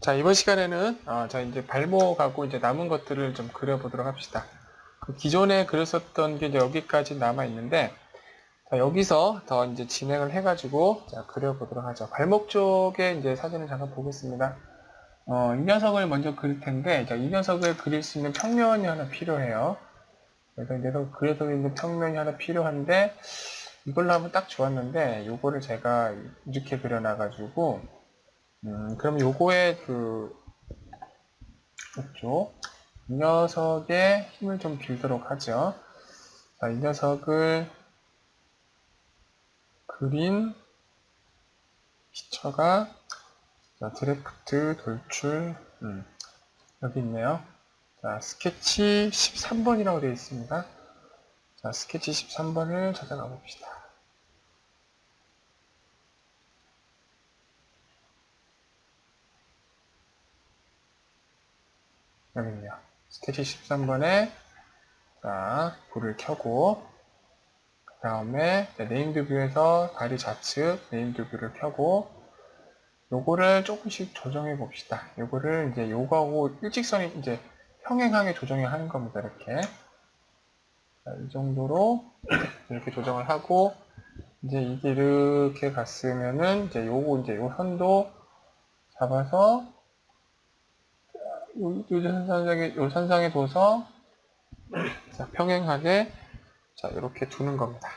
자, 이번 시간에는 자 이제 발목하고 이제 남은 것들을 좀 그려보도록 합시다. 그 기존에 그렸었던 게 이제 여기까지 남아 있는데, 자, 여기서 더 이제 진행을 해가지고 자 그려보도록 하죠. 발목 쪽에 이제 사진을 잠깐 보겠습니다. 이 녀석을 먼저 그릴 텐데, 자, 이 녀석을 그릴 수 있는 평면이 하나 필요해요. 그래서 이제 그려서 있는 평면이 하나 필요한데, 이걸로 하면 딱 좋았는데, 요거를 제가 이렇게 그려놔가지고, 그럼 요거의 이쪽, 이 녀석의 힘을 좀 빌도록 하죠. 자, 이 녀석을 그린 피처가, 자, 드래프트, 돌출, 여기 있네요. 자, 스케치 13번이라고 되어 있습니다. 자, 스케치 13번을 찾아가 봅시다. 여기 있네요. 스케치 13번에, 자, 불을 켜고, 그 다음에 네임드 뷰에서 다리 좌측 네임드 뷰를 켜고, 요거를 조금씩 조정해 봅시다. 요거를 이제 요거하고 일직선이 이제 평행하게 조정을 하는 겁니다. 이렇게. 자, 이 정도로 이렇게 조정을 하고, 이제 이게 이렇게 갔으면은 이제 요거 이제 요 선도 잡아서 요 선상에 둬서 자, 평행하게 자, 이렇게 두는 겁니다.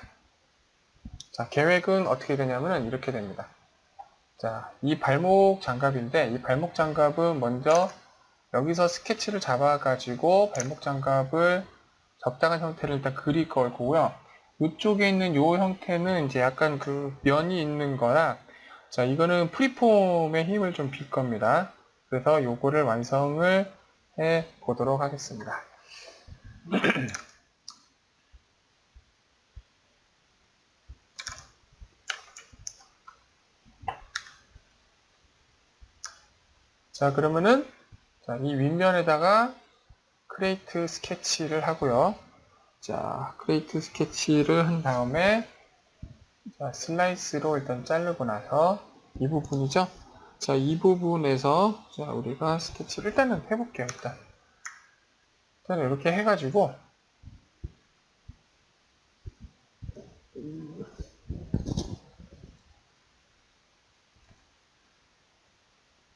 자, 계획은 어떻게 되냐면은 이렇게 됩니다. 자, 이 발목 장갑인데 이 발목 장갑은 먼저 여기서 스케치를 잡아가지고 발목 장갑을 적당한 형태를 일단 그릴 거고요. 이쪽에 있는 요 형태는 이제 약간 그 면이 있는 거라, 자, 이거는 프리폼의 힘을 좀 빌 겁니다. 그래서 요거를 완성을 해 보도록 하겠습니다. 자, 그러면은, 자, 이 윗면에다가 크레이트 스케치를 하고요. 자, 크레이트 스케치를 한 다음에, 자, 슬라이스로 일단 자르고 나서, 이 부분이죠? 자, 이 부분에서, 자, 우리가 스케치를 일단은 해볼게요, 일단 이렇게 해가지고,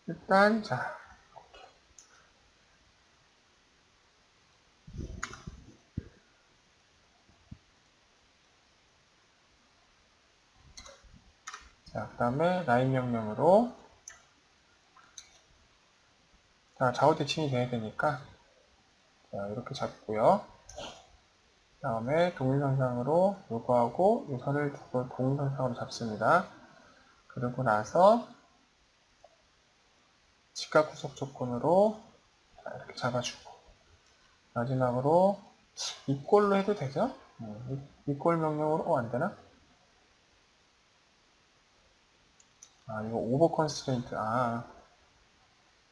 일단, 자, 자, 그 다음에 라인 명령으로, 자, 좌우 대칭이 돼야 되니까, 자, 이렇게 잡고요. 그 다음에 동일선상으로 요거하고 이 선을 두고 동일선상으로 잡습니다. 그리고 나서 직각 구속 조건으로 이렇게 잡아주고, 마지막으로 이꼴로 해도 되죠? 이꼴 명령으로 안되나? 이거 오버 컨스트레인트.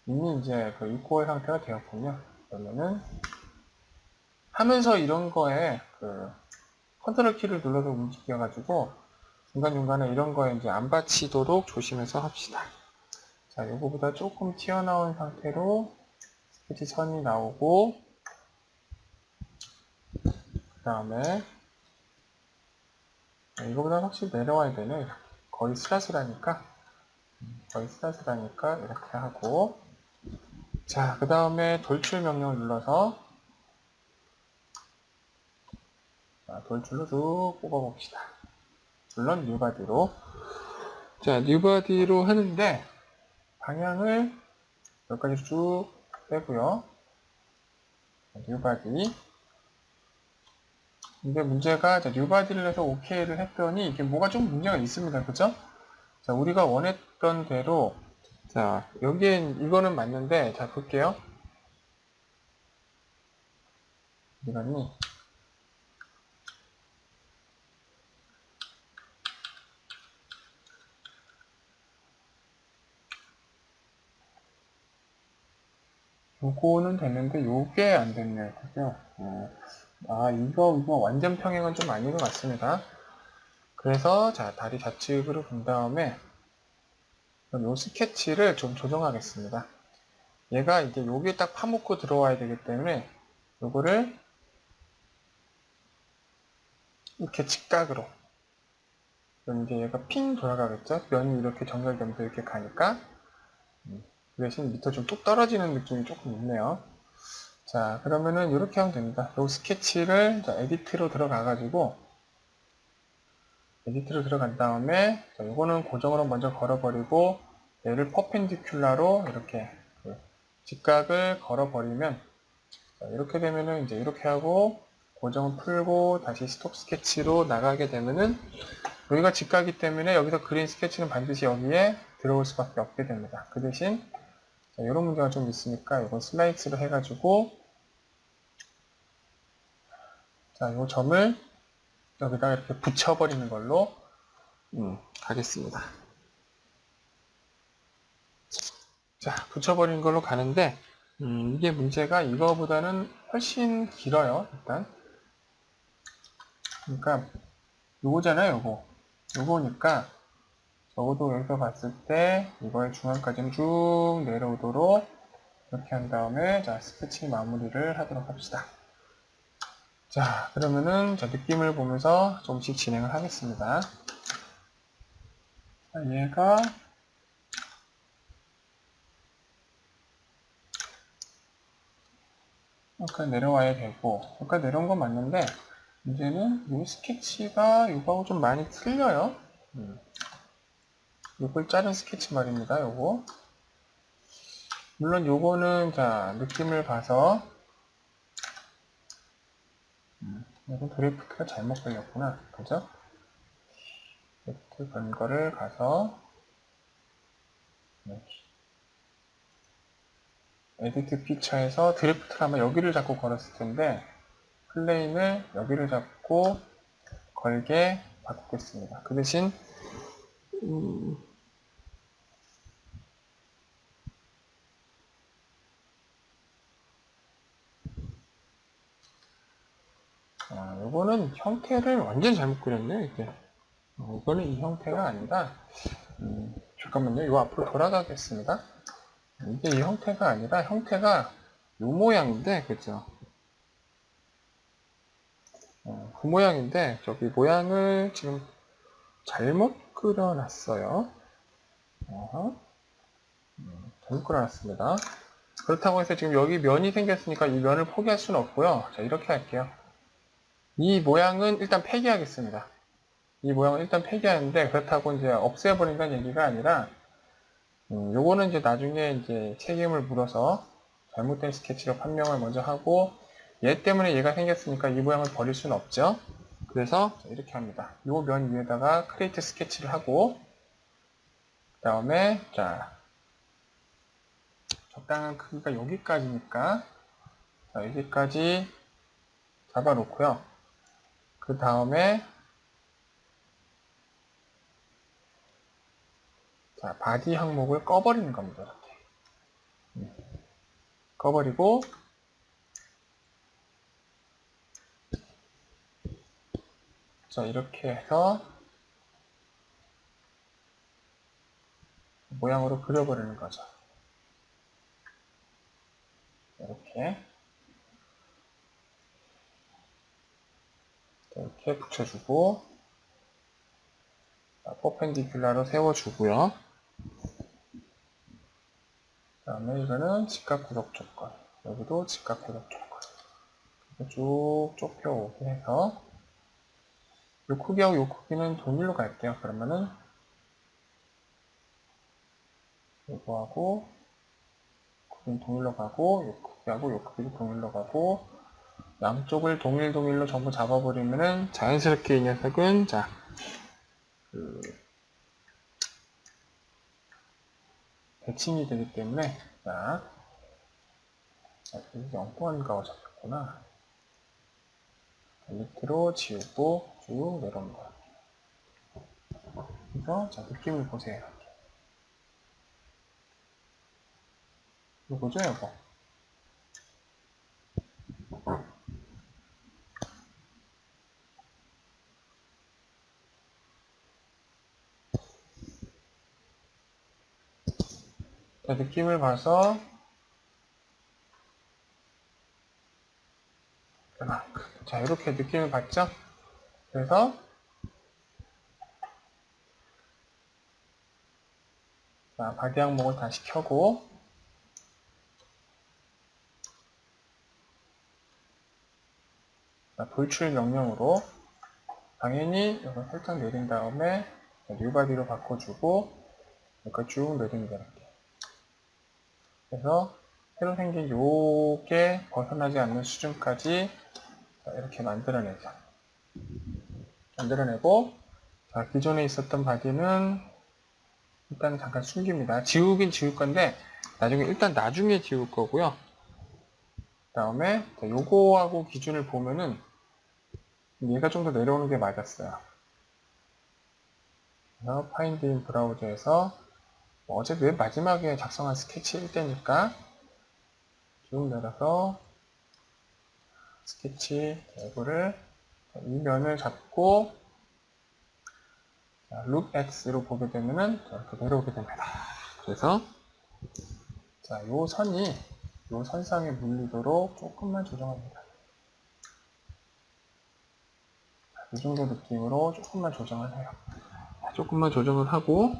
이미 이제 그 이꼴 상태가 되었군요. 그러면은 하면서 이런 거에 그 컨트롤 키를 눌러서 움직여가지고 중간중간에 이런 거에 이제 안 받치도록 조심해서 합시다. 자, 요거보다 조금 튀어나온 상태로 스케치 선이 나오고, 그 다음에 이거보다 확실히 내려와야 되네. 거의 스라스라니까 이렇게 하고, 자, 그 다음에 돌출 명령을 눌러서 자, 돌출로 쭉 뽑아봅시다. 물론 뉴바디로. 자, 뉴바디로 하는데 방향을 여기까지 쭉 빼고요. 뉴바디. 근데 문제가, 자, 뉴바디를 해서 OK를 했더니 이게 뭐가 좀 문제가 있습니다. 그죠? 자, 우리가 원했던 대로, 자, 여기엔 이거는 맞는데, 자, 볼게요. 어디 갔니? 요거는 됐는데, 요게 안 됐네요. 그죠? 이거 완전 평행은 좀 아닌 것 같습니다. 그래서, 자, 다리 좌측으로 본 다음에, 요 스케치를 좀 조정하겠습니다. 얘가 이제 여기에 딱 파묻고 들어와야 되기 때문에 요거를 이렇게 직각으로, 그럼 이제 얘가 핑 돌아가겠죠? 면이 이렇게 정렬되면서 이렇게 가니까. 그 대신 밑에 좀 뚝 떨어지는 느낌이 조금 있네요. 자, 그러면은 이렇게 하면 됩니다. 요 스케치를 에디트로 들어가가지고, 에디트로 들어간 다음에, 요거는 고정으로 먼저 걸어버리고, 얘를 퍼펜디큘라로 이렇게 직각을 걸어버리면, 이렇게 되면은 이제 이렇게 하고, 고정을 풀고, 다시 스톱 스케치로 나가게 되면은, 여기가 직각이기 때문에 여기서 그린 스케치는 반드시 여기에 들어올 수밖에 없게 됩니다. 그 대신, 이런 문제가 좀 있으니까 이건 슬라이스로 해가지고, 자, 이 점을 여기다 이렇게 붙여버리는 걸로 가겠습니다. 자, 붙여버리는 걸로 가는데 이게 문제가 이거보다는 훨씬 길어요. 일단 그러니까 요거잖아요. 요거니까 적어도 여기서 봤을 때 이거의 중앙까지는 쭉 내려오도록 이렇게 한 다음에 자, 스케치 마무리를 하도록 합시다. 자, 그러면은 자, 느낌을 보면서 조금씩 진행을 하겠습니다. 자, 얘가 여기까지 내려와야 되고, 여기까지 내려온 건 맞는데, 이제는 이 스케치가 이거하고 좀 많이 틀려요. 이걸 자른 스케치 말입니다, 요거. 물론 요거는, 자, 느낌을 봐서, 이건 드래프트가 잘못 걸렸구나. 그죠? 드래프트 건 거를 가서, 에디트 피처에서 드래프트를 아마 여기를 잡고 걸었을 텐데, 플레인을 여기를 잡고 걸게 바꾸겠습니다. 그 대신, 요거는 형태를 완전 잘못 그렸네, 이게. 이거는 이 형태가 아니라, 잠깐만요. 요 앞으로 돌아가겠습니다. 이게 이 형태가 아니라, 형태가 요 모양인데, 그죠? 그 모양인데, 저기 모양을 지금 잘못 그려놨어요. 잘못 그려놨습니다. 그렇다고 해서 지금 여기 면이 생겼으니까 이 면을 포기할 수는 없고요. 자, 이렇게 할게요. 이 모양은 일단 폐기하겠습니다. 이 모양은 일단 폐기하는데, 그렇다고 이제 없애버린다는 얘기가 아니라, 요거는 이제 나중에 이제 책임을 물어서 잘못된 스케치로 판명을 먼저 하고, 얘 때문에 얘가 생겼으니까 이 모양을 버릴 수는 없죠. 그래서 이렇게 합니다. 요 면 위에다가 크리에이트 스케치를 하고, 그 다음에 자, 적당한 크기가 여기까지니까 자, 여기까지 잡아 놓고요. 그 다음에 자, 바디 항목을 꺼버리는 겁니다. 이렇게 꺼버리고, 자, 이렇게 해서 모양으로 그려버리는 거죠. 이렇게 붙여주고, 퍼펜디큘라로 세워주고요. 그 다음에 이거는 직각 구속 조건. 여기도 직각 구속 조건. 쭉 좁혀오게 해서, 요 크기하고 요 크기는 동일로 갈게요. 그러면은, 요거하고, 크기는 동일로 가고, 요 크기하고 요 크기도 동일로 가고, 양쪽을 동일로 전부 잡아버리면은 자연스럽게 이 녀석은, 자, 대칭이 되기 때문에, 자, 이게 엉뚱한 거가 잡혔구나. 밑으로 지우고 쭉 내려옵니다. 그래서 자, 느낌을 보세요. 이거 보죠, 이거. 자, 느낌을 봐서 자, 이렇게 느낌을 받죠? 그래서 자, 바디 항목을 다시 켜고 자, 돌출 명령으로 당연히 이걸 살짝 내린 다음에 뉴바디로 바꿔주고 이렇게 쭉 내립니다. 이렇게. 그래서 새로 생긴 요게 벗어나지 않는 수준까지 이렇게 만들어내죠. 만들어내고 자, 기존에 있었던 바디는 일단 잠깐 숨깁니다. 지우긴 지울 건데 나중에 지울 거고요. 그 다음에 요거하고 기준을 보면은 얘가 좀 더 내려오는 게 맞았어요. 그래서 파인드 인 브라우저에서 어차피 맨 마지막에 작성한 스케치 1대니까 쭉 내려서 스케치 탭을 이 면을 잡고 룩 X로 보게 되면은 이렇게 내려오게 됩니다. 그래서 자, 요 선이 요 선상에 물리도록 조금만 조정합니다. 이 정도 느낌으로 조금만 조정을 해요. 조금만 조정을 하고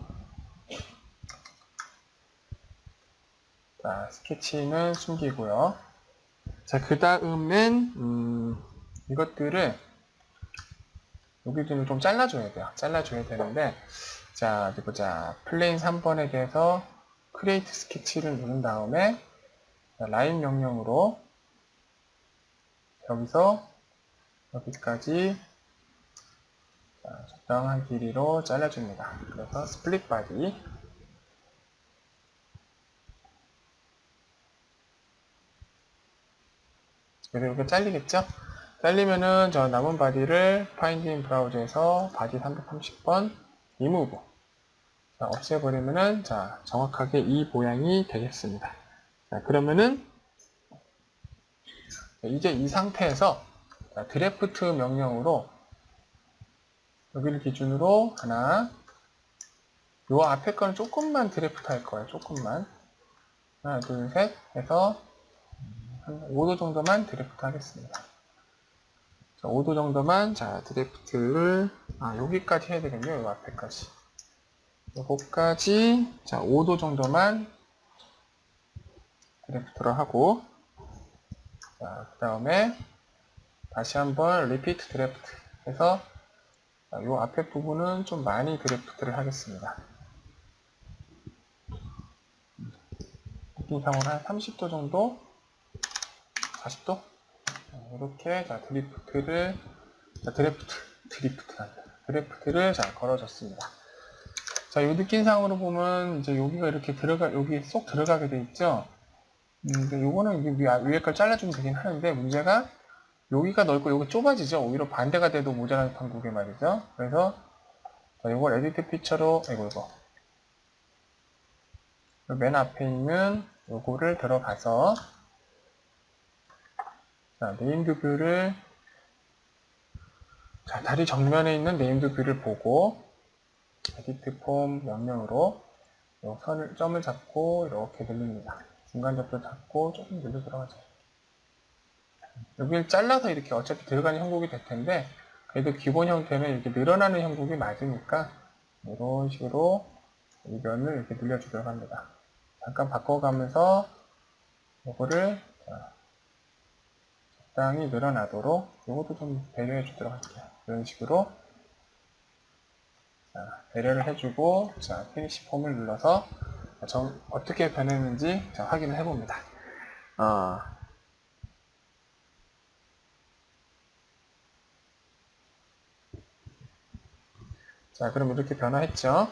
자, 스케치는 숨기고요. 자, 그 다음엔 이것들을 여기들을 좀 잘라줘야 돼요. 잘라줘야 되는데 자, 어디 보자. 플레인 3번에 대해서 크리에이트 스케치를 누른 다음에 라인 명령으로 여기서 여기까지 적당한 길이로 잘라줍니다. 그래서 스플릿 바디 그래서 이렇게 잘리겠죠? 잘리면은 저 남은 바디를 파인드 인 브라우저에서 바디 330번 리무브 자, 없애버리면은 자, 정확하게 이 모양이 되겠습니다. 자, 그러면은 이제 이 상태에서 자, 드래프트 명령으로 여기를 기준으로 요 앞에 거는 조금만 드래프트 할 거예요. 조금만 하나 둘 셋 해서 한 5도 정도만 드래프트 하겠습니다. 자, 5도 정도만 자 드래프트를 여기까지 해야 되겠네요. 요 앞에까지 요거까지 자 5도 정도만 드래프트를 하고 자, 그 다음에 다시 한번 리피트 드래프트 해서 이 앞에 부분은 좀 많이 드래프트를 하겠습니다. 느낌상으로 한 30도 정도? 40도? 이렇게 자, 드래프트를 잘 걸어줬습니다. 자, 이 느낌상으로 보면 이제 여기가 이렇게 여기 쏙 들어가게 돼 있죠? 근데 요거는 위에 걸 잘라주면 되긴 하는데 문제가 여기가 넓고 여기 좁아지죠. 오히려 반대가 돼도 모자라는 판국에 말이죠. 그래서 이걸 에디트 피처로 이거 맨 앞에 있는 요거를 들어가서 자, 네임드 뷰를 자, 다리 정면에 있는 네임드 뷰를 보고 에디트 폼 명령으로 점을 잡고 이렇게 늘립니다. 중간 접도 잡고 조금 늘려 들어가죠. 여기를 잘라서 이렇게 어차피 들어가는 형국이 될 텐데 그래도 기본 형태는 이렇게 늘어나는 형국이 맞으니까 이런 식으로 이 면을 이렇게 늘려주도록 합니다. 잠깐 바꿔가면서 이거를 적당히 늘어나도록 이것도 좀 배려해 주도록 할게요. 이런 식으로 배려를 해주고 자, 피니시 폼을 눌러서 어떻게 변했는지 확인을 해봅니다. 자, 그럼 이렇게 변화했죠?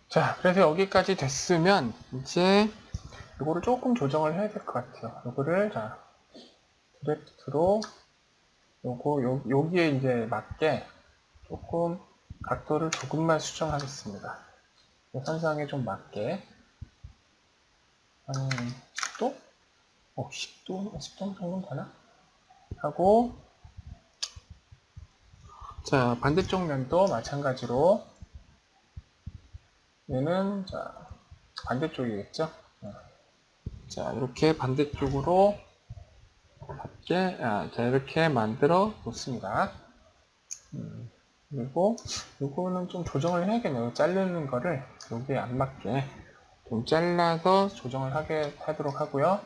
자, 그래서 여기까지 됐으면 이제 이거를 조금 조정을 해야 될 것 같아요. 이거를 자, 드래프트로 여기에 이제 맞게 조금 각도를 조금만 수정하겠습니다. 선상에 좀 맞게 한 10도? 10도? 10도 정도 되나? 하고 자, 반대쪽 면도 마찬가지로 얘는 자, 반대쪽이겠죠? 자, 이렇게 반대쪽으로 자, 이렇게 만들어 놓습니다. 그리고 요거는 좀 조정을 해야겠네요. 자르는 거를 여기에 안 맞게 좀 잘라서 조정을 하도록 하고요.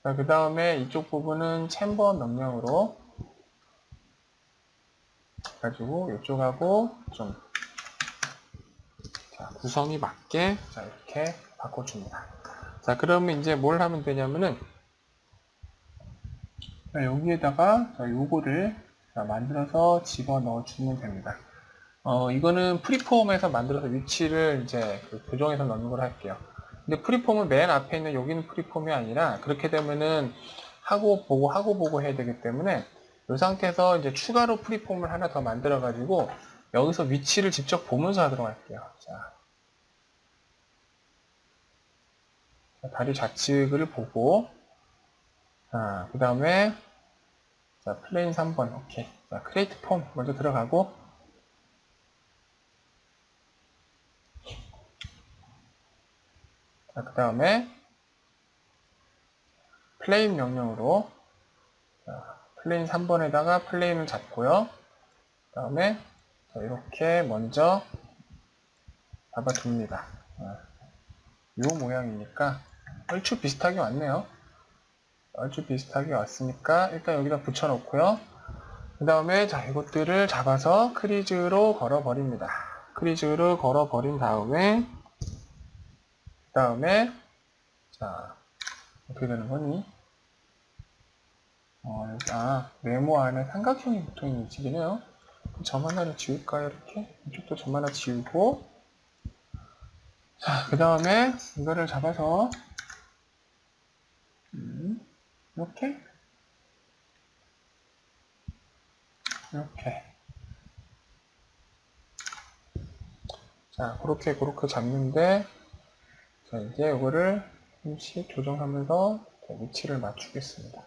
그 다음에 이쪽 부분은 챔버 명령으로 가지고 이쪽하고 좀 구성이 맞게 자, 이렇게 바꿔줍니다. 자, 그러면 이제 뭘 하면 되냐면은 여기에다가 요거를 만들어서 집어 넣어 주면 됩니다. 이거는 프리폼에서 만들어서 위치를 이제 고정해서 넣는 걸 할게요. 근데 프리폼은 맨 앞에 있는 여기는 프리폼이 아니라 그렇게 되면은 하고 보고 해야 되기 때문에 이 상태에서 이제 추가로 프리폼을 하나 더 만들어 가지고 여기서 위치를 직접 보면서 하도록 할게요. 자, 다리 좌측을 보고 그 다음에 플레인 3번 오케이. 자, 크리에이트 폼 먼저 들어가고 그 다음에 플레인 명령으로 플레인 3번에다가 플레인을 잡고요. 그 다음에 이렇게 먼저 잡아둡니다. 이 모양이니까 얼추 비슷하게 왔네요. 얼추 비슷하게 왔으니까 일단 여기다 붙여놓고요. 그 다음에 자 이것들을 잡아서 크리즈로 걸어버립니다. 크리즈로 걸어버린 다음에 자 어떻게 되는 거니? 네모 안에 삼각형이 보통 위치이네요. 점 하나를 지울까요? 이렇게 이쪽도 점 하나 지우고 자 그 다음에 이거를 잡아서 이렇게 자 그렇게 잡는데 자 이제 이거를 잠시 조정하면서 위치를 맞추겠습니다.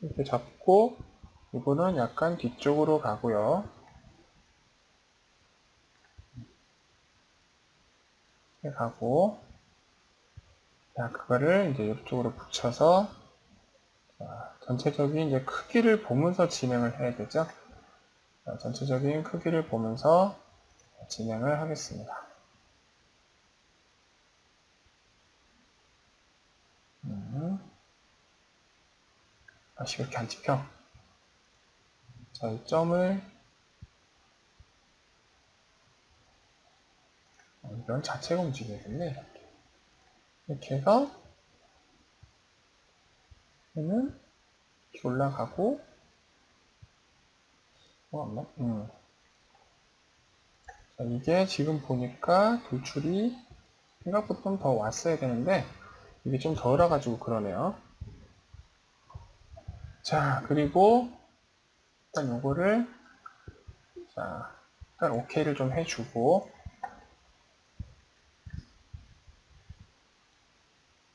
이렇게 잡고 이거는 약간 뒤쪽으로 가고요. 이렇게 가고 자 그거를 이제 이쪽으로 붙여서 자, 전체적인 이제 크기를 보면서 진행을 해야 되죠. 자, 전체적인 크기를 보면서 진행을 하겠습니다. 다시 이렇게 안 찍혀. 자, 이 점을 면 자체가 움직여야겠네. 이렇게 해서 얘는 이렇게 올라가고 자, 이게 지금 보니까 돌출이 생각보다 좀 더 왔어야 되는데 이게 좀 덜 와가지고 그러네요. 자, 그리고 일단 요거를 자, 일단 OK를 좀 해주고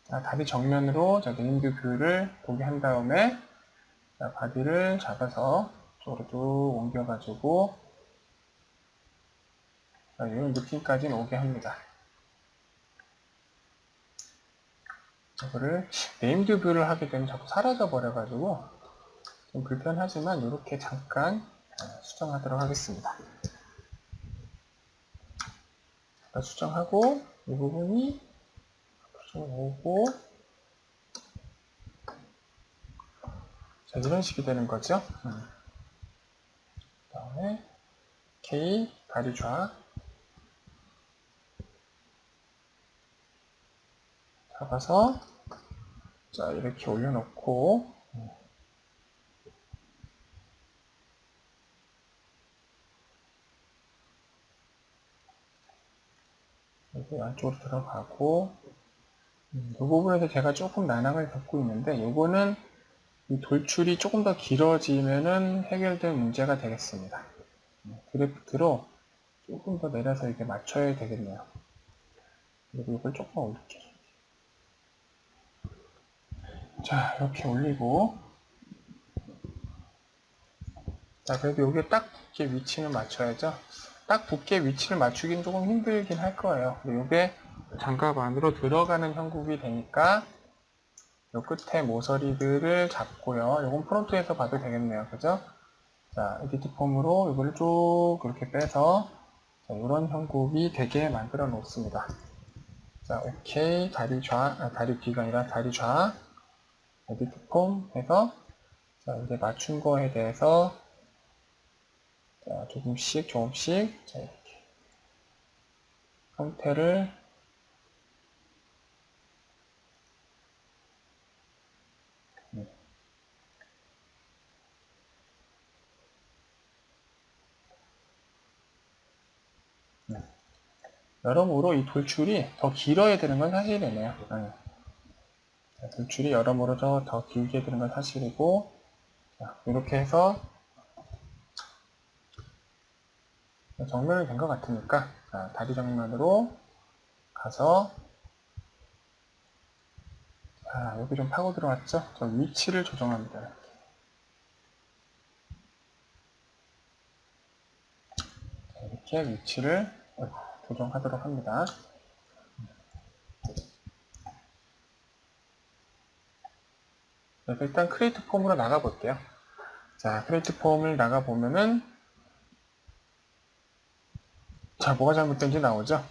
자, 다리 정면으로 자, 네임드 뷰를 보게 한 다음에 자, 바디를 잡아서 이쪽으로 옮겨가지고 자, 이런 느낌까지는 오게 합니다. 이거를 네임드 뷰를 하게 되면 자꾸 사라져 버려가지고 좀 불편하지만 이렇게 잠깐 수정하도록 하겠습니다. 수정하고 이 부분이 좀 오고 자, 이런 식이 되는 거죠. 그 다음에 K 다리 좌 잡아서 자 이렇게 올려놓고 여기 안쪽으로 들어가고 이 부분에서 제가 조금 난항을 겪고 있는데 이거는 이 돌출이 조금 더 길어지면은 해결될 문제가 되겠습니다. 드래프트로 조금 더 내려서 이렇게 맞춰야 되겠네요. 그리고 이걸 조금 올릴게요. 자, 이렇게 올리고 자, 그래도 여기에 딱 붙게 위치는 맞춰야죠. 딱 붙게 위치를 맞추기는 조금 힘들긴 할 거예요. 근데 이게 장갑 안으로 들어가는 형국이 되니까 요 끝에 모서리들을 잡고요. 요건 프론트에서 봐도 되겠네요. 그죠? 자, 에디트 폼으로 이거를 쭉 이렇게 빼서 자, 이런 형국이 되게 만들어 놓습니다. 자, 오케이. 다리 뒤가 아니라 다리 좌. 에디트 폼 해서 자, 이제 맞춘 거에 대해서 자, 조금씩 자, 이렇게 형태를 여러모로 이 돌출이 더 길어야 되는 건 사실이네요. 자, 돌출이 여러모로 더 길게 되는 건 사실이고 자, 이렇게 해서 정면이 된 것 같으니까 자, 다리 정면으로 가서 자, 여기 좀 파고 들어왔죠? 저 위치를 조정합니다. 자, 이렇게 위치를 조정하도록 합니다. 그래서 일단 크리에이트 폼으로 나가볼게요. 자, 크리에이트 폼을 나가보면은 자, 뭐가 잘못된지 나오죠?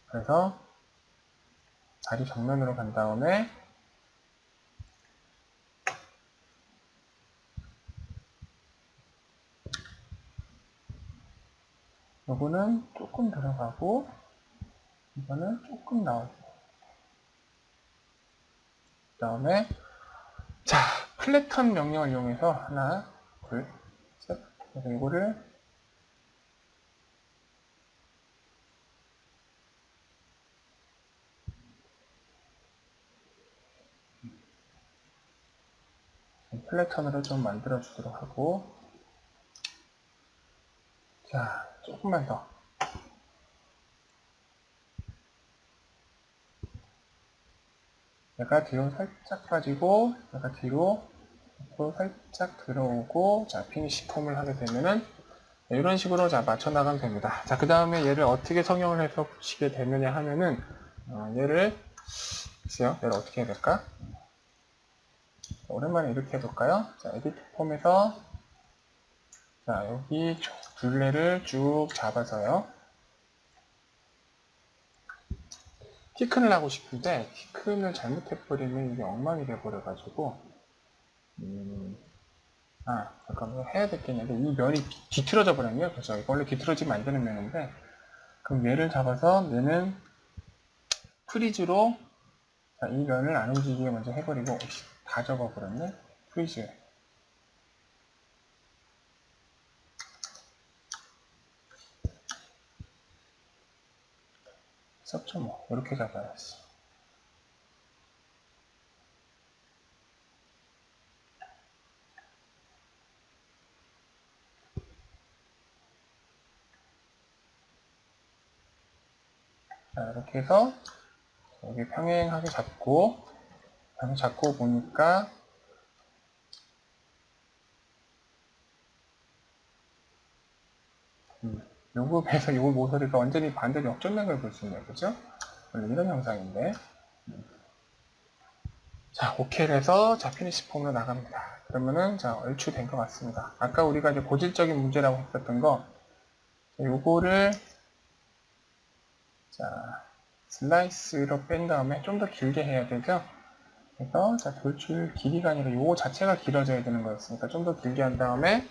그래서 다리 정면으로 간 다음에 요거는 조금 들어가고 이거는 조금 나오고 그 다음에 자, 플래턴 명령을 이용해서 하나, 둘, 셋 그래서 이거를 플래턴으로 좀 만들어 주도록 하고 자, 조금만 더 얘가 뒤로 살짝 빠지고 얘가 뒤로 살짝 들어오고 자, 피니시 폼을 하게 되면은 이런 식으로 자, 맞춰 나가면 됩니다. 자, 그 다음에 얘를 어떻게 성형을 해서 붙이게 되느냐 하면은 얘를 글쎄요, 얘를 어떻게 해야 될까? 오랜만에 이렇게 해볼까요? 자, 에디트 폼에서 자, 여기 둘레를 쭉 잡아서요. 티큰을 하고 싶은데 티큰을 잘못해버리면 이게 엉망이 돼버려가지고 잠깐만 해야 될 게 있는데 이 면이 뒤틀어져 버렸네요. 그래서 원래 뒤틀어지면 안 되는 면인데 그럼 얘를 잡아서 얘는 프리즈로 자, 이 면을 안 움직이게 먼저 해버리고 다 접어버렸네. 프리즈 썼죠 뭐. 이렇게 잡아야지. 자, 이렇게 해서 여기 평행하게 잡고 보니까 요급에서 요 모서리가 완전히 반대로 역전된 걸 볼 수 있네요. 그죠? 원래 이런 형상인데 자, 오케이를 해서 자, 피니시 폼으로 나갑니다. 그러면은 자, 얼추 된 것 같습니다. 아까 우리가 이제 고질적인 문제라고 했었던 거 요거를 자, 슬라이스로 뺀 다음에 좀 더 길게 해야 되죠? 그래서 자, 돌출 길이가 아니라 요거 자체가 길어져야 되는 거였으니까 좀 더 길게 한 다음에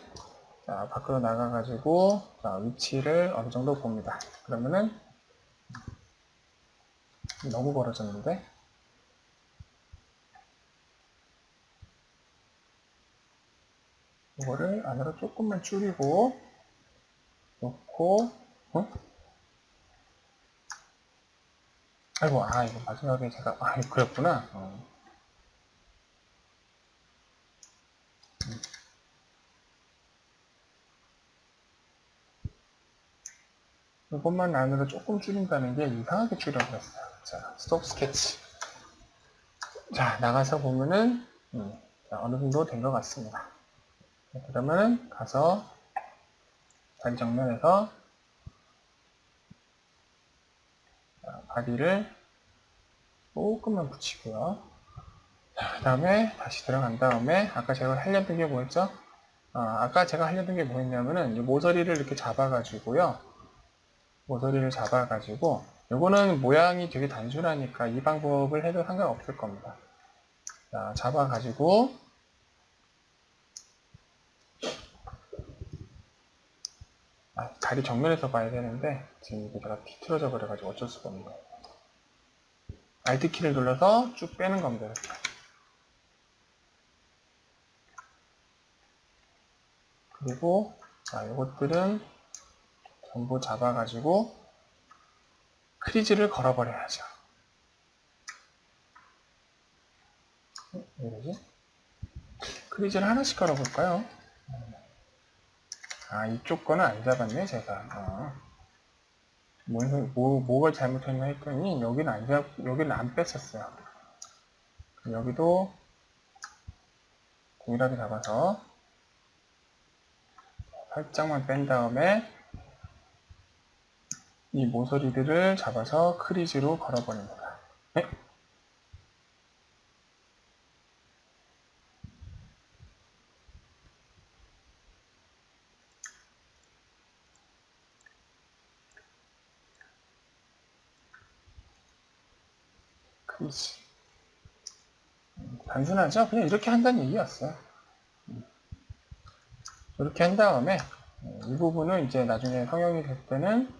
자, 밖으로 나가가지고 자, 위치를 어느 정도 봅니다. 그러면은 너무 벌어졌는데 이거를 안으로 조금만 줄이고 놓고 아이고 이거 마지막에 제가 이거 그랬구나. 이것만 안으로 조금 줄인다는 게 이상하게 줄여버렸어요. 자, 스톱 스케치. 자, 나가서 보면은 자, 어느 정도 된 것 같습니다. 그러면 가서 다리 정면에서 바디를 조금만 붙이고요. 자, 그 다음에 다시 들어간 다음에 아까 제가 하려던 게 뭐였죠? 아까 제가 하려던 게 뭐였냐면은 이 모서리를 이렇게 잡아가지고요. 모서리를 잡아가지고 요거는 모양이 되게 단순하니까 이 방법을 해도 상관없을 겁니다. 자, 잡아가지고 다리 정면에서 봐야 되는데 지금 여기다가 비틀어져 버려가지고 어쩔 수가 없는 거예요. Alt키를 눌러서 쭉 빼는 겁니다. 이렇게. 그리고 자, 이것들은 전부 잡아가지고 크리즈를 걸어버려야죠. 왜 이러지? 크리즈를 하나씩 걸어볼까요? 이쪽 거는 안 잡았네, 제가. 뭐가 잘못했나 했더니, 여기는 안 뺐었어요. 여기도 동일하게 잡아서, 살짝만 뺀 다음에, 이 모서리들을 잡아서 크리즈로 걸어버립니다. 네? 크리즈. 단순하죠? 그냥 이렇게 한다는 얘기였어요. 이렇게 한 다음에, 이 부분은 이제 나중에 성형이 될 때는,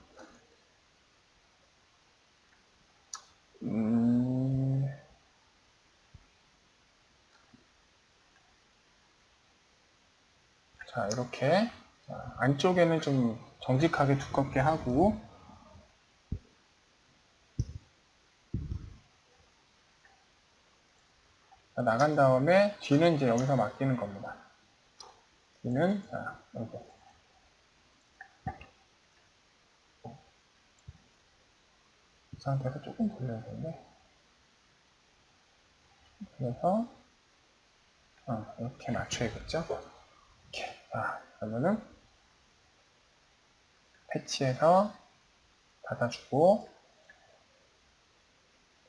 자, 이렇게. 안쪽에는 좀 정직하게 두껍게 하고, 나간 다음에 뒤는 이제 여기서 맡기는 겁니다. 뒤는 자, 이렇게. 이 상태에서 조금 돌려야 되는데 그래서 이렇게 맞춰야겠죠? 이렇게. 자, 그러면은 패치해서 닫아주고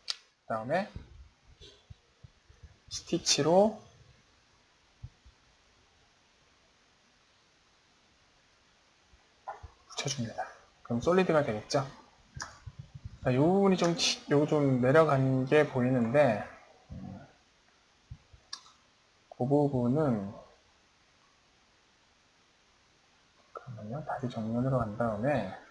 그 다음에 스티치로 붙여줍니다. 그럼 솔리드가 되겠죠? 자, 이 부분이 좀 내려간 게 보이는데 그 부분은 잠깐만요. 다시 정면으로 간 다음에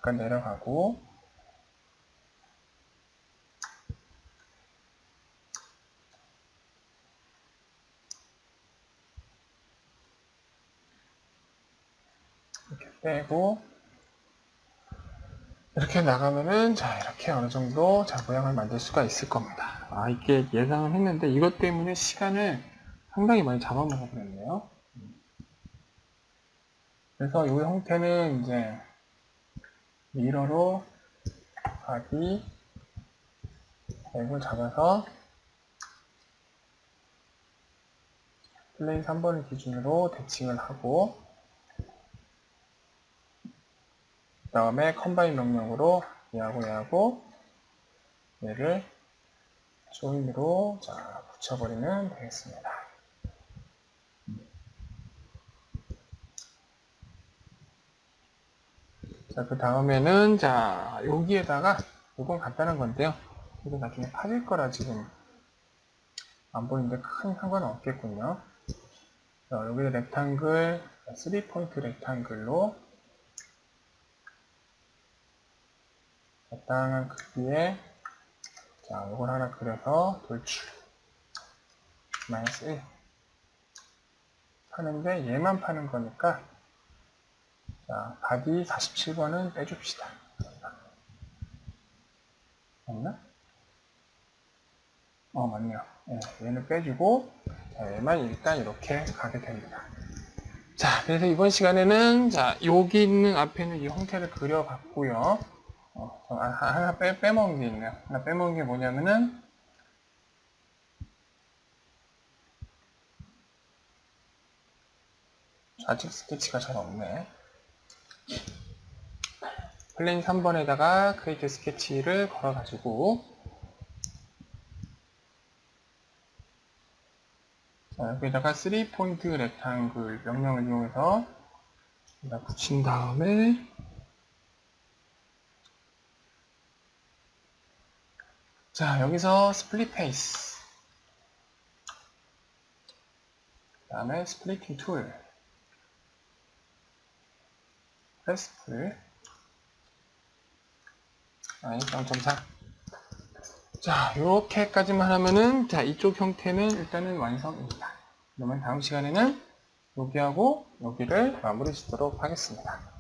약간 내려가고 이렇게 빼고 이렇게 나가면은 자 이렇게 어느 정도 자 모양을 만들 수가 있을 겁니다. 이게 예상을 했는데 이것 때문에 시간을 상당히 많이 잡아먹어 버렸네요. 그래서 이 형태는 이제 미러로 바디 렉을 잡아서 플레인 3번을 기준으로 대칭을 하고 그 다음에 컴바인 명령으로 얘하고 얘를 조인으로 자 붙여버리면 되겠습니다. 자, 그 다음에는 자 여기에다가 이건 간단한 건데요. 이거 나중에 파질 거라 지금 안 보이는데 큰 상관은 없겠군요. 자, 여기 렉탱글 3포인트 렉탱글로 적당한 크기에 자 이걸 하나 그려서 돌출 마이너스 1 파는데 얘만 파는 거니까 자 바디 47번은 빼줍시다. 맞나? 맞네요. 네, 얘는 빼주고 자, 얘만 일단 이렇게 가게 됩니다. 자, 그래서 이번 시간에는 자 여기 있는 앞에는 이 형태를 그려봤고요. 하나 빼먹은 게 있네요. 하나 빼먹은 게 뭐냐면은 아직 스케치가 잘 없네. 플레인 3번에다가 크리에이트 스케치를 걸어가지고 자, 여기다가 3포인트 렉탱글 명령을 이용해서 여기다 붙인 다음에 자, 여기서 스플릿 페이스 그 다음에 스플리팅 툴 패스풀 아니 0.4 자, 요렇게까지만 하면은 자, 이쪽 형태는 일단은 완성입니다. 그러면 다음 시간에는 여기하고 여기를 마무리 짓도록 하겠습니다.